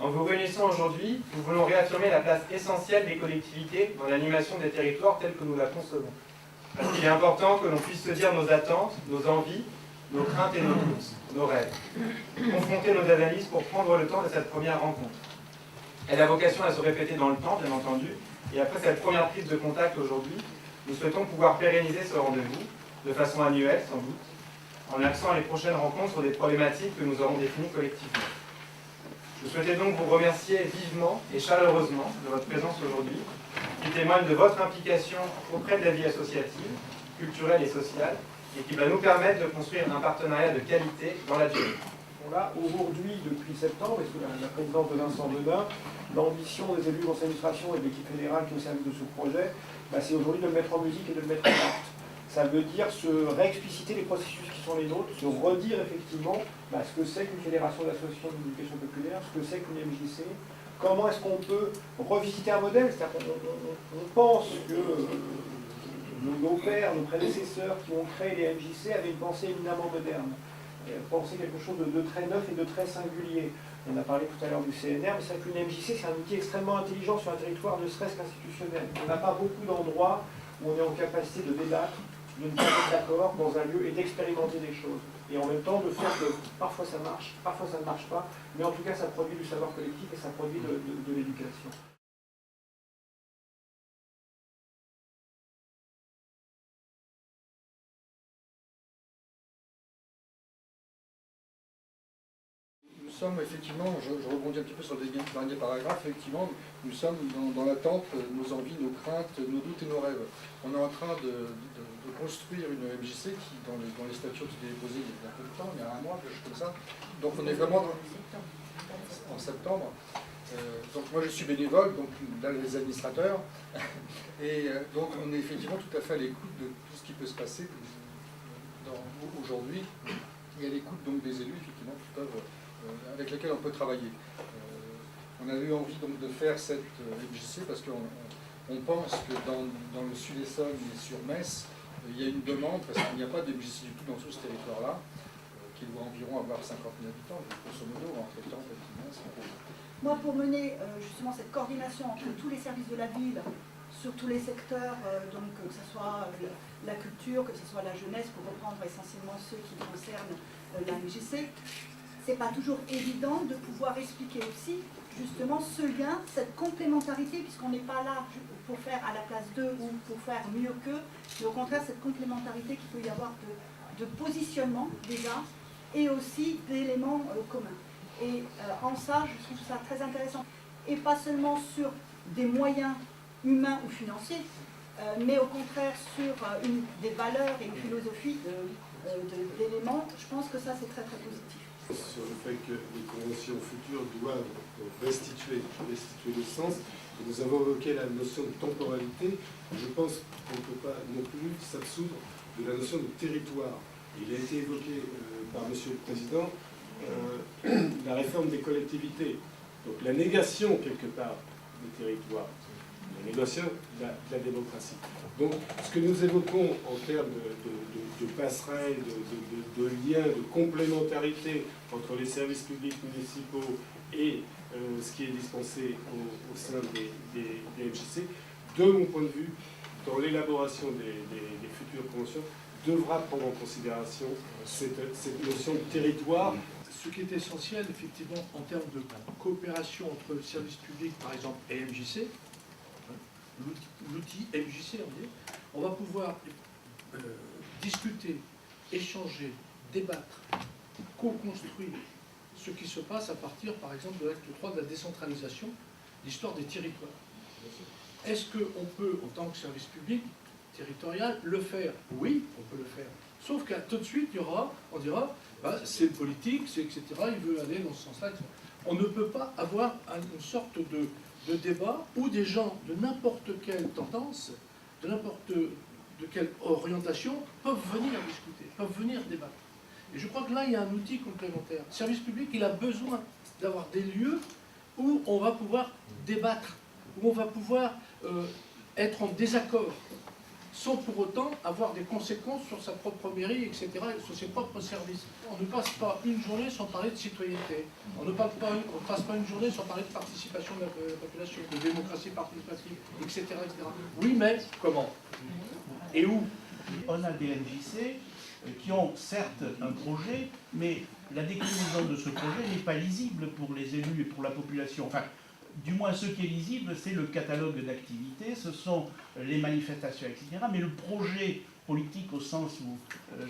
En vous réunissant aujourd'hui, nous voulons réaffirmer la place essentielle des collectivités dans l'animation des territoires tels que nous la concevons. Parce qu'il est important que l'on puisse se dire nos attentes, nos envies, nos craintes et nos doutes, nos rêves. Confronter nos analyses pour prendre le temps de cette première rencontre. Elle a vocation à se répéter dans le temps, bien entendu, et après cette première prise de contact aujourd'hui, nous souhaitons pouvoir pérenniser ce rendez-vous, de façon annuelle sans doute, en axant les prochaines rencontres sur des problématiques que nous aurons définies collectivement. Je souhaitais donc vous remercier vivement et chaleureusement de votre présence aujourd'hui, qui témoigne de votre implication auprès de la vie associative, culturelle et sociale, et qui va nous permettre de construire un partenariat de qualité dans la durée. Là, aujourd'hui, depuis septembre, et sous la présidence de Vincent Bedin, l'ambition des élus du conseil d'administration et de l'équipe fédérale qui est au service de ce projet, c'est aujourd'hui de le mettre en musique et de le mettre en acte. Ça veut dire se réexpliciter les processus qui sont les nôtres, se redire effectivement ce que c'est qu'une fédération d'associations d'éducation populaire, ce que c'est qu'une MJC, comment est-ce qu'on peut revisiter un modèle. C'est-à-dire qu'on pense que nos pères, nos prédécesseurs qui ont créé les MJC avaient une pensée éminemment moderne, pensaient quelque chose de très neuf et de très singulier. On a parlé tout à l'heure du CNR, mais c'est vrai qu'une MJC, c'est un outil extrêmement intelligent sur un territoire, ne serait-ce qu'institutionnel. On n'a pas beaucoup d'endroits où on est en capacité de débattre, de ne pas être d'accord dans un lieu et d'expérimenter des choses. Et en même temps, de faire que parfois ça marche, parfois ça ne marche pas, mais en tout cas ça produit du savoir collectif et ça produit de l'éducation. Nous sommes effectivement, je rebondis un petit peu sur le dernier paragraphe, effectivement, nous sommes dans l'attente, nos envies, nos craintes, nos doutes et nos rêves. On est en train de construire une MJC qui, dans les statuts qui étaient déposés il y a un peu de temps, il y a un mois, quelque chose comme ça. Donc on est vraiment en septembre. Donc moi je suis bénévole, donc là les administrateurs, et donc on est effectivement tout à fait à l'écoute de tout ce qui peut se passer aujourd'hui, et à l'écoute donc des élus effectivement qui peuvent avec lesquels on peut travailler. On a eu envie donc de faire cette MJC parce qu'on pense que dans le sud-Essonne et sur Metz, il y a une demande, parce qu'il n'y a pas de MJC du tout dans tout ce territoire-là, qui doit environ avoir 50 000 habitants, grosso modo, entre Étampes et Metz. Moi, pour mener justement cette coordination entre tous les services de la ville, sur tous les secteurs, donc que ce soit la culture, que ce soit la jeunesse, pour reprendre essentiellement ceux qui concernent la MJC, c'est pas toujours évident de pouvoir expliquer aussi justement ce lien, cette complémentarité, puisqu'on n'est pas là pour faire à la place d'eux ou pour faire mieux qu'eux, mais au contraire cette complémentarité qu'il peut y avoir de positionnement déjà et aussi d'éléments communs. Et en ça, je trouve ça très intéressant. Et pas seulement sur des moyens humains ou financiers, mais au contraire sur des valeurs et une philosophie d'éléments. Je pense que ça, c'est très très positif. Sur le fait que les conventions futures doivent restituer le sens. Et nous avons évoqué la notion de temporalité. Je pense qu'on ne peut pas non plus s'absoudre de la notion de territoire. Il a été évoqué par Monsieur le Président la réforme des collectivités. Donc la négation, quelque part, des territoires. La négation de la démocratie. Donc ce que nous évoquons en termes de passerelles, de liens, de complémentarité entre les services publics municipaux et ce qui est dispensé au sein des MJC, de mon point de vue, dans l'élaboration des futures conventions, devra prendre en considération cette notion de territoire. Ce qui est essentiel, effectivement, en termes de coopération entre le service public, par exemple, et MJC, l'outil MJC, on va pouvoir discuter, échanger, débattre, co-construire ce qui se passe à partir, par exemple, de l'acte 3 de la décentralisation, l'histoire des territoires. Est-ce qu'on peut, en tant que service public territorial, le faire? Oui, on peut le faire. Sauf qu'à tout de suite, on dira, c'est politique, c'est etc., il veut aller dans ce sens-là, etc. On ne peut pas avoir une sorte de débat où des gens de n'importe quelle tendance, de quelle orientation, peuvent venir discuter, peuvent venir débattre. Et je crois que là, il y a un outil complémentaire. Le service public, il a besoin d'avoir des lieux où on va pouvoir débattre, où on va pouvoir être en désaccord. sans pour autant avoir des conséquences sur sa propre mairie, etc., et sur ses propres services. On ne passe pas une journée sans parler de citoyenneté. On ne passe pas une journée sans parler de participation de la population, de démocratie participative, etc., etc. Oui, mais comment? Et où? On a des MJC qui ont certes un projet, mais la déclinaison de ce projet n'est pas lisible pour les élus et pour la population. Enfin, du moins ce qui est lisible, c'est le catalogue d'activités, ce sont les manifestations, etc. Mais le projet politique, au sens où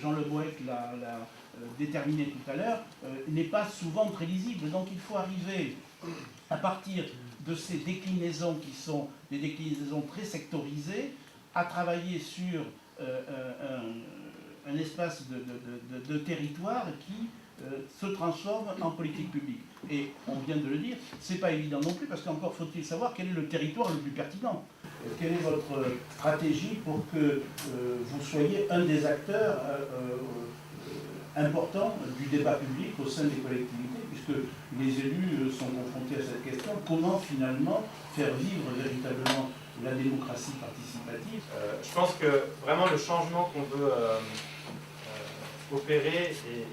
Jean Le Boëc l'a déterminé tout à l'heure, n'est pas souvent très lisible. Donc il faut arriver, à partir de ces déclinaisons qui sont des déclinaisons très sectorisées, à travailler sur un espace de territoire qui se transforme en politique publique. Et on vient de le dire, c'est pas évident non plus, parce qu'encore faut-il savoir quel est le territoire le plus pertinent. Quelle est votre stratégie pour que vous soyez un des acteurs importants du débat public au sein des collectivités, puisque les élus sont confrontés à cette question, comment finalement faire vivre véritablement la démocratie participative? Je pense que vraiment le changement qu'on veut opérer et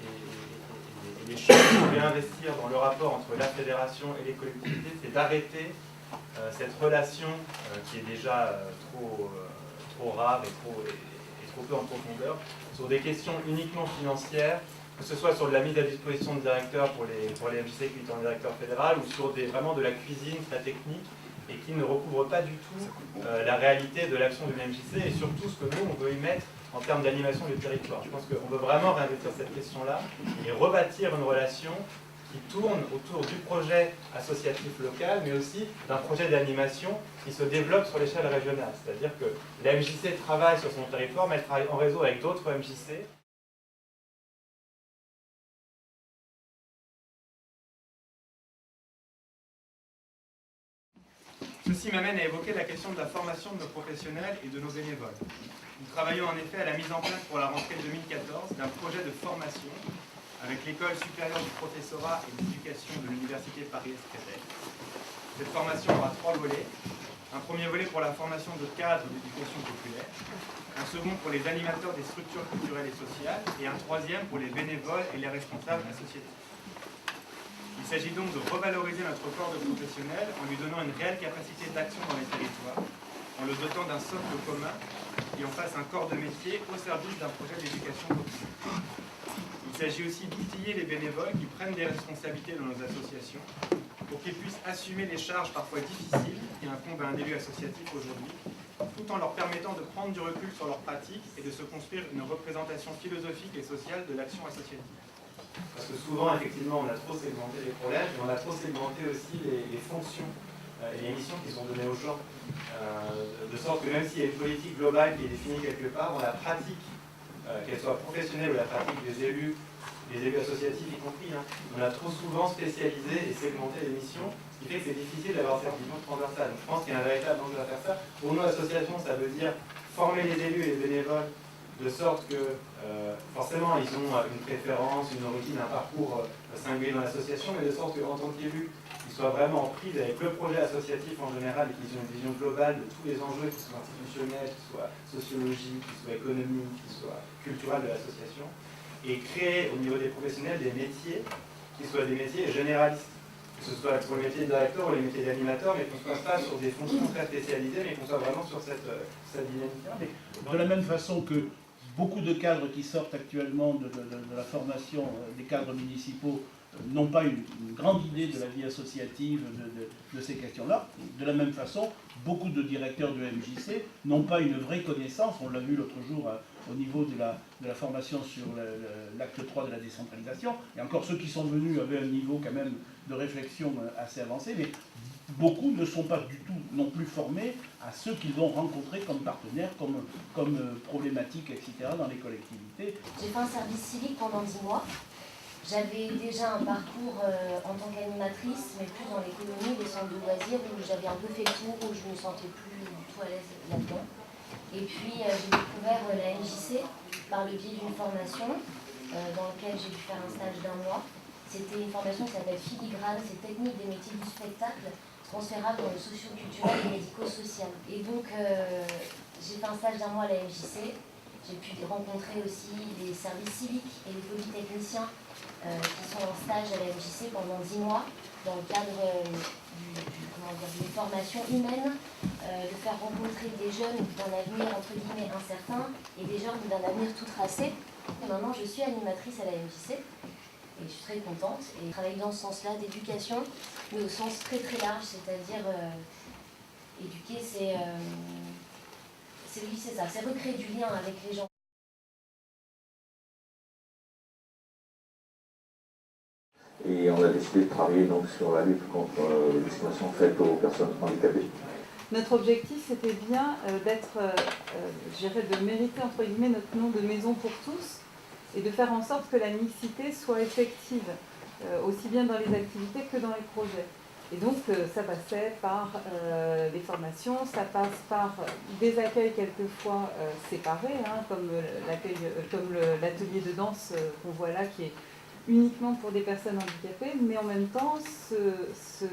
les choses qu'on veut investir dans le rapport entre la fédération et les collectivités, c'est d'arrêter cette relation qui est déjà trop rare et trop peu en profondeur sur des questions uniquement financières, que ce soit sur de la mise à disposition de directeurs pour les MJC qui sont en directeur fédéral ou sur vraiment de la cuisine très technique et qui ne recouvre pas du tout la réalité de l'action du MJC et surtout ce que nous on veut y mettre en termes d'animation du territoire. Je pense qu'on veut vraiment réinvestir cette question-là et rebâtir une relation qui tourne autour du projet associatif local, mais aussi d'un projet d'animation qui se développe sur l'échelle régionale. C'est-à-dire que la MJC travaille sur son territoire, mais elle travaille en réseau avec d'autres MJC. Ceci m'amène à évoquer la question de la formation de nos professionnels et de nos bénévoles. Nous travaillons en effet à la mise en place pour la rentrée 2014 d'un projet de formation avec l'École supérieure du professorat et d'éducation de l'Université Paris-Est-Créteil. Cette formation aura 3 volets. Un premier volet pour la formation de cadres d'éducation populaire, un second pour les animateurs des structures culturelles et sociales, et un troisième pour les bénévoles et les responsables associatifs. Il s'agit donc de revaloriser notre corps de professionnels en lui donnant une réelle capacité d'action dans les territoires, en le dotant d'un socle commun qui en fasse un corps de métier au service d'un projet d'éducation populaire. Il s'agit aussi d'outiller les bénévoles qui prennent des responsabilités dans nos associations pour qu'ils puissent assumer les charges parfois difficiles qui incombent à un élu associatif aujourd'hui, tout en leur permettant de prendre du recul sur leurs pratiques et de se construire une représentation philosophique et sociale de l'action associative. Parce que souvent, effectivement, on a trop segmenté les problèmes, mais on a trop segmenté aussi les fonctions et les missions qui sont données aux gens. De sorte que même s'il y a une politique globale qui est définie quelque part, dans la pratique, qu'elle soit professionnelle ou la pratique des élus associatifs y compris, on a trop souvent spécialisé et segmenté les missions, ce qui fait que c'est difficile d'avoir cette vision transversale. Donc, je pense qu'il y a un véritable enjeu à faire ça. Pour nous, l'association, ça veut dire former les élus et les bénévoles de sorte que, forcément, ils ont une préférence, une origine, un parcours singulier dans l'association, mais de sorte qu'en tant qu'élus, ils soient vraiment en prise avec le projet associatif en général et qu'ils aient une vision globale de tous les enjeux, qui soient institutionnels, qui soient sociologiques, qui soient économiques, qui soient culturels de l'association, et créer au niveau des professionnels des métiers qui soient des métiers généralistes, que ce soit pour le métier de directeur ou les métiers d'animateur, mais qu'on ne soit pas sur des fonctions très spécialisées, mais qu'on soit vraiment sur cette dynamique-là. De la même façon que beaucoup de cadres qui sortent actuellement de la formation des cadres municipaux n'ont pas une grande idée de la vie associative, de ces questions-là. De la même façon, beaucoup de directeurs de MJC n'ont pas une vraie connaissance, on l'a vu l'autre jour au niveau de la formation sur l'acte 3 de la décentralisation, et encore ceux qui sont venus avaient un niveau quand même de réflexion assez avancé, mais beaucoup ne sont pas du tout non plus formés à ceux qu'ils vont rencontrer comme partenaires, comme problématiques, etc. dans les collectivités. J'ai fait un service civique pendant 10 mois. J'avais déjà un parcours en tant qu'animatrice, mais plus dans l'économie, des centres de loisirs, où j'avais un peu fait le tour, où je me sentais plus du tout à l'aise là-dedans. Et puis j'ai découvert la MJC par le biais d'une formation dans laquelle j'ai dû faire un stage d'1 mois. C'était une formation qui s'appelle Filigrane, c'est technique des métiers du spectacle, transférable dans le socio-culturel et médico-social. Et donc j'ai fait un stage d'1 mois à la MJC. J'ai pu rencontrer aussi les services civiques et les polytechniciens qui sont en stage à la MJC pendant 10 mois dans le cadre d'une formation humaine, de faire rencontrer des jeunes d'un avenir entre guillemets incertain et des jeunes d'un avenir tout tracé. Et maintenant, je suis animatrice à la MJC et je suis très contente et je travaille dans ce sens-là d'éducation, mais au sens très très large, c'est-à-dire éduquer, c'est ça, c'est recréer du lien avec les gens. Et on a décidé de travailler donc sur la lutte contre les discriminations faites aux personnes handicapées. Notre objectif, c'était bien de mériter entre guillemets notre nom de maison pour tous et de faire en sorte que la mixité soit effective, aussi bien dans les activités que dans les projets. Et donc ça passait par les formations, ça passe par des accueils quelquefois séparés, hein, comme l'atelier de danse qu'on voit là, qui est uniquement pour des personnes handicapées, mais en même temps,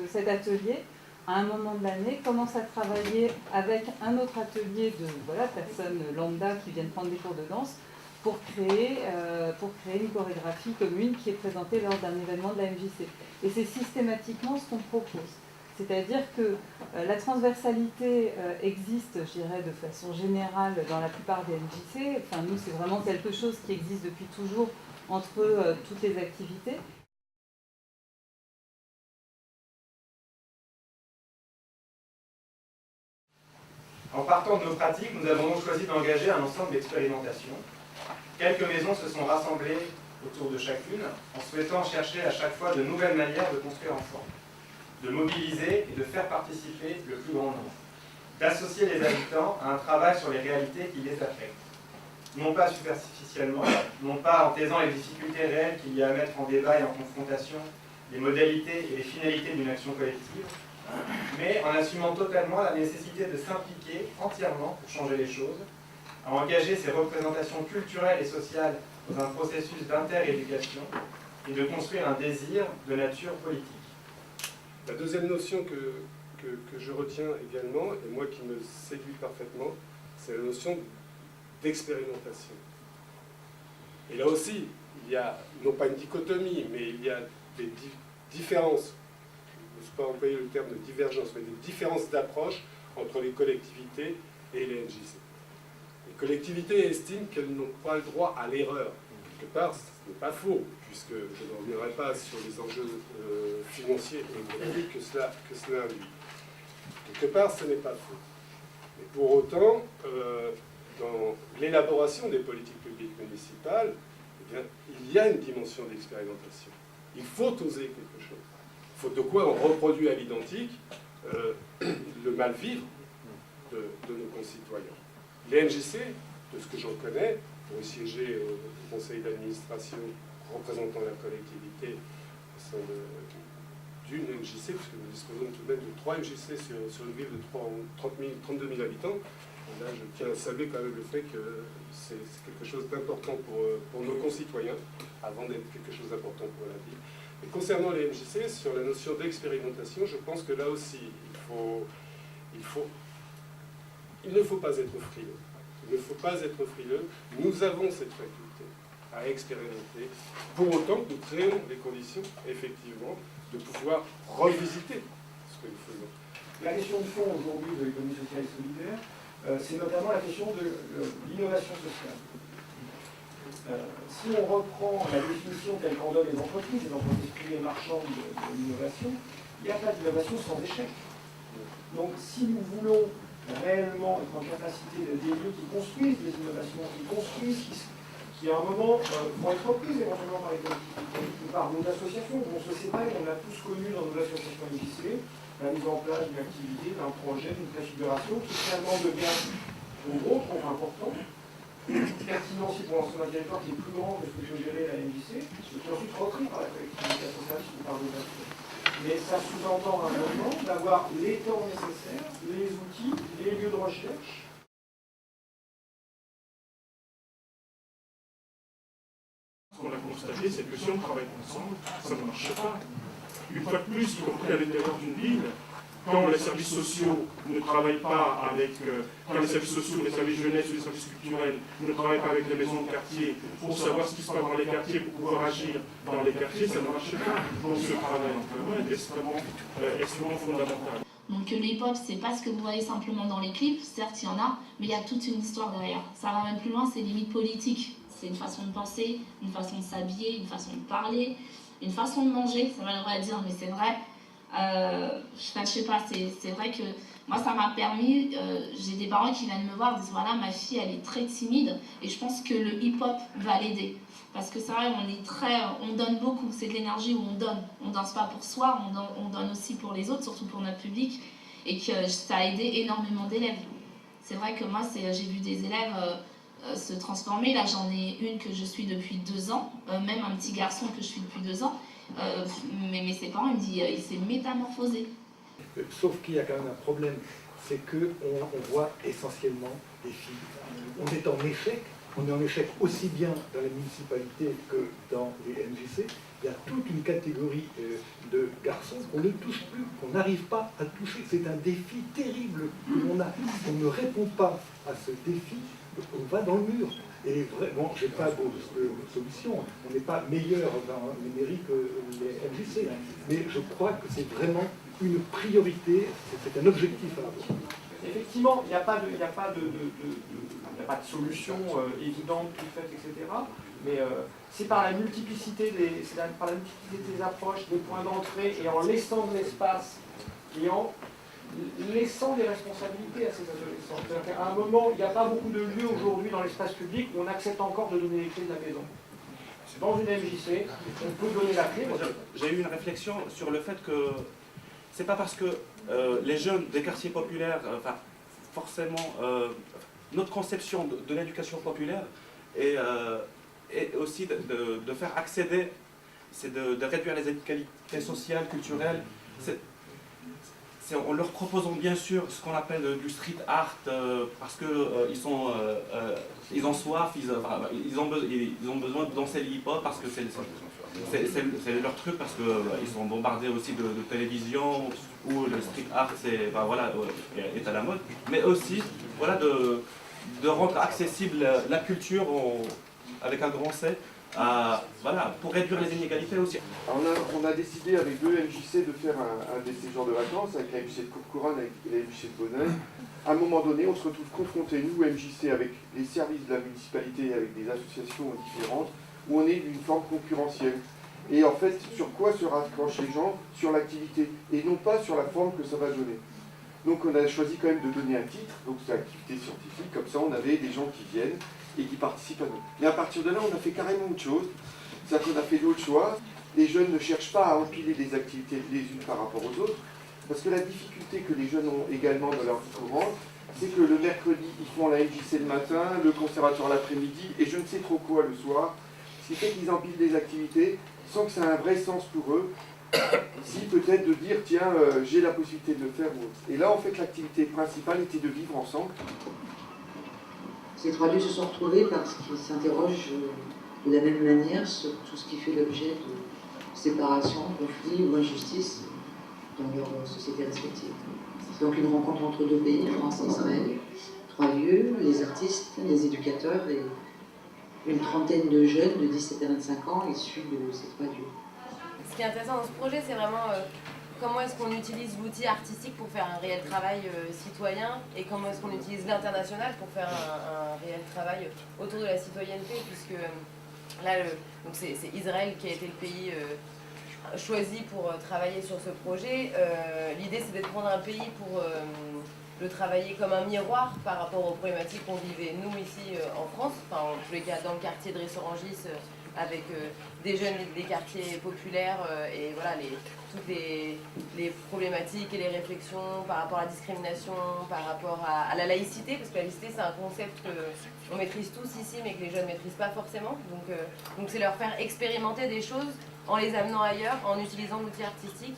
cet atelier, à un moment de l'année, commence à travailler avec un autre atelier de personnes lambda qui viennent prendre des cours de danse pour créer une chorégraphie commune qui est présentée lors d'un événement de la MJC. Et c'est systématiquement ce qu'on propose. C'est-à-dire que la transversalité existe, je dirais, de façon générale dans la plupart des MJC. Enfin, nous, c'est vraiment quelque chose qui existe depuis toujours entre toutes les activités. En partant de nos pratiques, nous avons donc choisi d'engager un ensemble d'expérimentations. Quelques maisons se sont rassemblées autour de chacune, en souhaitant chercher à chaque fois de nouvelles manières de construire ensemble, de mobiliser et de faire participer le plus grand nombre, d'associer les habitants à un travail sur les réalités qui les affectent. Non pas superficiellement, non pas en taisant les difficultés réelles qu'il y a à mettre en débat et en confrontation les modalités et les finalités d'une action collective, mais en assumant totalement la nécessité de s'impliquer entièrement pour changer les choses, à engager ces représentations culturelles et sociales dans un processus d'inter-éducation et de construire un désir de nature politique. La deuxième notion que je retiens également, et moi qui me séduit parfaitement, c'est la notion d'expérimentation. Et là aussi, il y a, non pas une dichotomie, mais il y a des différences, je ne sais pas employer le terme de divergence, mais des différences d'approche entre les collectivités et les NJC. Les collectivités estiment qu'elles n'ont pas le droit à l'erreur. Quelque part, ce n'est pas faux, puisque je ne reviendrai pas sur les enjeux financiers et économiques que cela induit. Quelque part, ce n'est pas faux. Mais pour autant, dans l'élaboration des politiques publiques municipales, eh bien, il y a une dimension d'expérimentation. Il faut oser quelque chose. Faute de quoi on reproduit à l'identique le mal-vivre de nos concitoyens. Les NJC, de ce que j'en connais, pour y siéger au conseil d'administration représentant la collectivité au sein d'une NJC, puisque nous disposons tout de même de 3 NJC sur une ville de 32 000 habitants. Et là, je tiens à saluer quand même le fait que c'est quelque chose d'important pour nos concitoyens, avant d'être quelque chose d'important pour la ville. Et concernant les MJC, sur la notion d'expérimentation, je pense que là aussi, il ne faut pas être frileux. Il ne faut pas être frileux. Nous avons cette faculté à expérimenter, pour autant que nous créons les conditions, effectivement, de pouvoir revisiter ce que nous faisons. La question de fond aujourd'hui de l'économie sociale et solidaire, c'est notamment la question de l'innovation sociale. Si on reprend la définition telle qu'en donnent les entreprises privées marchandes de l'innovation, il n'y a pas d'innovation sans échec. Donc si nous voulons réellement être en capacité des lieux qui construisent des innovations, qui à un moment vont être reprises éventuellement par les collectivités, ou par nos associations, où on se sépare, on l'a tous connu dans nos associations lycées, la mise en place d'une activité, d'un projet, d'une préfiguration, qui finalement devient pour gros, trop important, pertinent aussi pour l'ensemble d'un territoire qui est plus grand que ce que peut gérer la MJC, et qui est ensuite repris par la collectivité associative ou par d'autres acteurs. Mais ça sous-entend un moment d'avoir les temps nécessaires, les outils, les lieux de recherche. Ce qu'on a constaté, c'est que si on travaille ensemble, ça ne marche pas. Une fois de plus, y compris à l'intérieur d'une ville, quand les services sociaux ne travaillent pas avec, quand les services sociaux, les services jeunesse ou les services culturels ne travaillent pas avec les maisons de quartier pour savoir ce qui se passe dans les quartiers, pour pouvoir agir dans les quartiers, ça ne marche pas. Donc ce travail en commun est extrêmement fondamental. Donc le hip-hop, c'est pas ce que vous voyez simplement dans les clips, certes il y en a, mais il y a toute une histoire derrière. Ça va même plus loin, c'est limite politique. C'est une façon de penser, une façon de s'habiller, une façon de parler, une façon de manger, c'est malheureux à dire, mais c'est vrai. Je sais pas, c'est vrai que moi ça m'a permis, j'ai des parents qui viennent me voir et disent voilà, ma fille elle est très timide et je pense que le hip-hop va l'aider. Parce que c'est vrai, on donne beaucoup, c'est de l'énergie où on donne. On danse pas pour soi, on donne aussi pour les autres, surtout pour notre public, et que ça a aidé énormément d'élèves. C'est vrai que moi, j'ai vu des élèves se transformer. Là, j'en ai une que je suis depuis 2 ans, même un petit garçon que je suis depuis 2 ans. Mais ses parents, ils me disent, il s'est métamorphosé. Sauf qu'il y a quand même un problème, c'est qu'on voit essentiellement des filles. On est en échec. On est en échec aussi bien dans les municipalités que dans les MJC. Il y a toute une catégorie de garçons qu'on ne touche plus, qu'on n'arrive pas à toucher. C'est un défi terrible que l'on a. On ne répond pas à ce défi, on va dans le mur. Et vraiment, je n'ai pas de solution. On n'est pas meilleur dans les mairies que les MJC. Mais je crois que c'est vraiment une priorité, c'est un objectif à avoir. Effectivement, il n'y a pas de solution évidente, toute faite, etc. Mais c'est par la multiplicité des approches, des points d'entrée, et en laissant de l'espace, et en laissant des responsabilités à ces adolescents. C'est-à-dire qu'à un moment, il n'y a pas beaucoup de lieux aujourd'hui dans l'espace public où on accepte encore de donner les clés de la maison. Dans une MJC, on peut donner la clé. J'ai eu une réflexion sur le fait que c'est pas parce que les jeunes des quartiers populaires, forcément, notre conception de l'éducation populaire est aussi de faire accéder, c'est de réduire les inégalités sociales, culturelles. En leur proposant bien sûr ce qu'on appelle du street art, parce qu'ils ont soif, ils ont besoin de danser le hip-hop parce que c'est leur truc, parce qu'ils sont bombardés aussi de télévision où le street art est à la mode, mais aussi de rendre accessible la culture avec un grand C, pour réduire les inégalités aussi. Alors on a décidé avec 2 MJC de faire un des séjours de vacances, avec la MJC de Courcouronnes et la MJC de Bonneuil. À un moment donné, on se retrouve confrontés, nous, MJC, avec les services de la municipalité, avec des associations différentes, où on est d'une forme concurrentielle. Et en fait, sur quoi se raccrochent les gens? Sur l'activité, et non pas sur la forme que ça va donner. Donc on a choisi quand même de donner un titre, donc c'est activité scientifique, comme ça on avait des gens qui viennent et qui participent à nous. Mais à partir de là, on a fait carrément autre chose, c'est-à-dire qu'on a fait d'autres choix. Les jeunes ne cherchent pas à empiler des activités les unes par rapport aux autres, parce que la difficulté que les jeunes ont également dans leur vie courante, c'est que le mercredi, ils font la MJC le matin, le conservatoire l'après-midi, et je ne sais trop quoi le soir, ce qui fait qu'ils empilent des activités sans que ça ait un vrai sens pour eux, si peut-être de dire, tiens, j'ai la possibilité de le faire ou autre. Et là, en fait, l'activité principale était de vivre ensemble. Ces 3 lieux se sont retrouvés parce qu'ils s'interrogent de la même manière sur tout ce qui fait l'objet de séparation, conflit ou injustice dans leurs sociétés respectives. C'est donc une rencontre entre 2 pays, France et Israël. 3 lieux, les artistes, les éducateurs et une trentaine de jeunes de 17 à 25 ans issus de ces 3 lieux. Ce qui est intéressant dans ce projet, c'est vraiment comment est-ce qu'on utilise l'outil artistique pour faire un réel travail citoyen, et comment est-ce qu'on utilise l'international pour faire un réel travail autour de la citoyenneté, puisque là, c'est Israël qui a été le pays choisi pour travailler sur ce projet. L'idée, c'est de prendre un pays pour le travailler comme un miroir par rapport aux problématiques qu'on vivait nous ici en France, enfin en tous les cas dans le quartier de Rissorangis, avec des jeunes des quartiers populaires, et voilà, toutes les problématiques et les réflexions par rapport à la discrimination, par rapport à la laïcité, parce que la laïcité c'est un concept qu'on maîtrise tous ici mais que les jeunes ne maîtrisent pas forcément, donc c'est leur faire expérimenter des choses en les amenant ailleurs, en utilisant l'outil artistique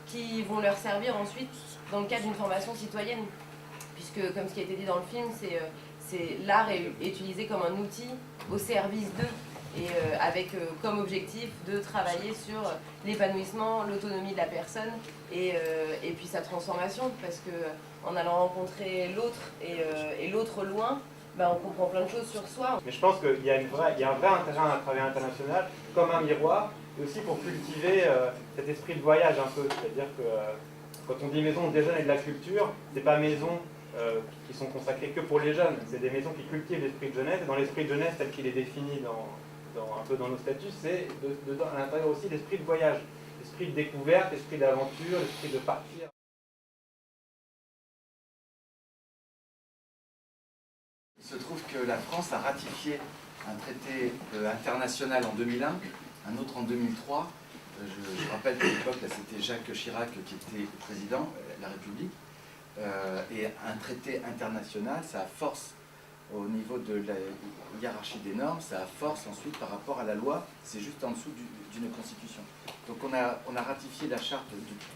qui vont leur servir ensuite dans le cadre d'une formation citoyenne, puisque comme ce qui a été dit dans le film, c'est l'art est utilisé comme un outil au service d'eux. Et avec comme objectif de travailler sur l'épanouissement, l'autonomie de la personne et puis sa transformation, parce qu'en allant rencontrer l'autre et l'autre loin, ben, on comprend plein de choses sur soi. Mais je pense qu'il y a un vrai intérêt à un travail international comme un miroir, et aussi pour cultiver cet esprit de voyage un peu. C'est-à-dire que quand on dit maison des jeunes et de la culture, c'est pas maisons qui sont consacrées que pour les jeunes, c'est des maisons qui cultivent l'esprit de jeunesse, et dans l'esprit de jeunesse tel qu'il est défini un peu dans nos statuts, c'est à l'intérieur aussi l'esprit de voyage, l'esprit de découverte, l'esprit d'aventure, l'esprit de partir. Il se trouve que la France a ratifié un traité international en 2001, un autre en 2003. Je rappelle qu'à l'époque, c'était Jacques Chirac qui était président de la République. Et un traité international, ça a force au niveau de la hiérarchie des normes, ça a force ensuite par rapport à la loi, c'est juste en dessous d'une constitution. Donc on a ratifié la charte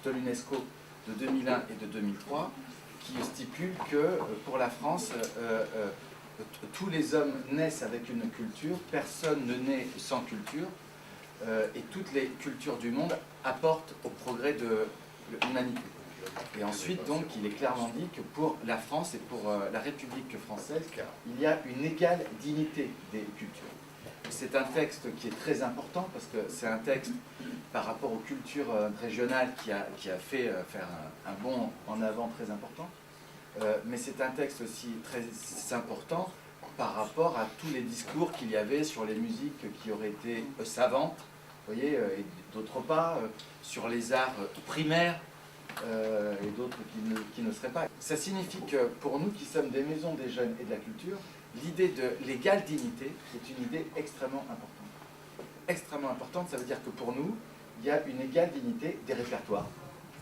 de l'UNESCO de 2001 et de 2003 qui stipule que pour la France, tous les hommes naissent avec une culture, personne ne naît sans culture, et toutes les cultures du monde apportent au progrès de l'humanité. Et ensuite, donc, il est clairement dit que pour la France et pour la République française, il y a une égale dignité des cultures. C'est un texte qui est très important parce que c'est un texte par rapport aux cultures régionales qui a fait faire un bond en avant très important. Mais c'est un texte aussi très important par rapport à tous les discours qu'il y avait sur les musiques qui auraient été savantes, vous voyez, et d'autres pas, sur les arts primaires, et d'autres qui ne seraient pas. Ça signifie que pour nous qui sommes des maisons des jeunes et de la culture, l'idée de l'égale dignité est une idée extrêmement importante. Extrêmement importante, ça veut dire que pour nous, il y a une égale dignité des répertoires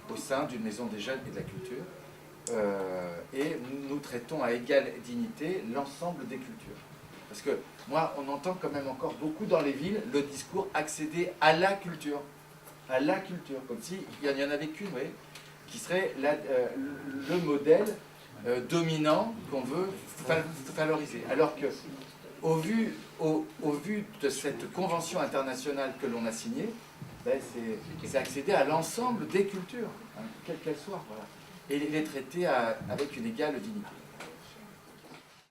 au sein d'une maison des jeunes et de la culture. Et nous traitons à égale dignité l'ensemble des cultures. Parce que moi, on entend quand même encore beaucoup dans les villes le discours accéder à la culture. À la culture, comme s'il n'y en avait qu'une, vous voyez, qui serait le modèle dominant qu'on veut valoriser. Alors que, au vu de cette convention internationale que l'on a signée, ben c'est accéder à l'ensemble des cultures, hein, quelles qu'elles soient, voilà, et les traiter avec une égale dignité.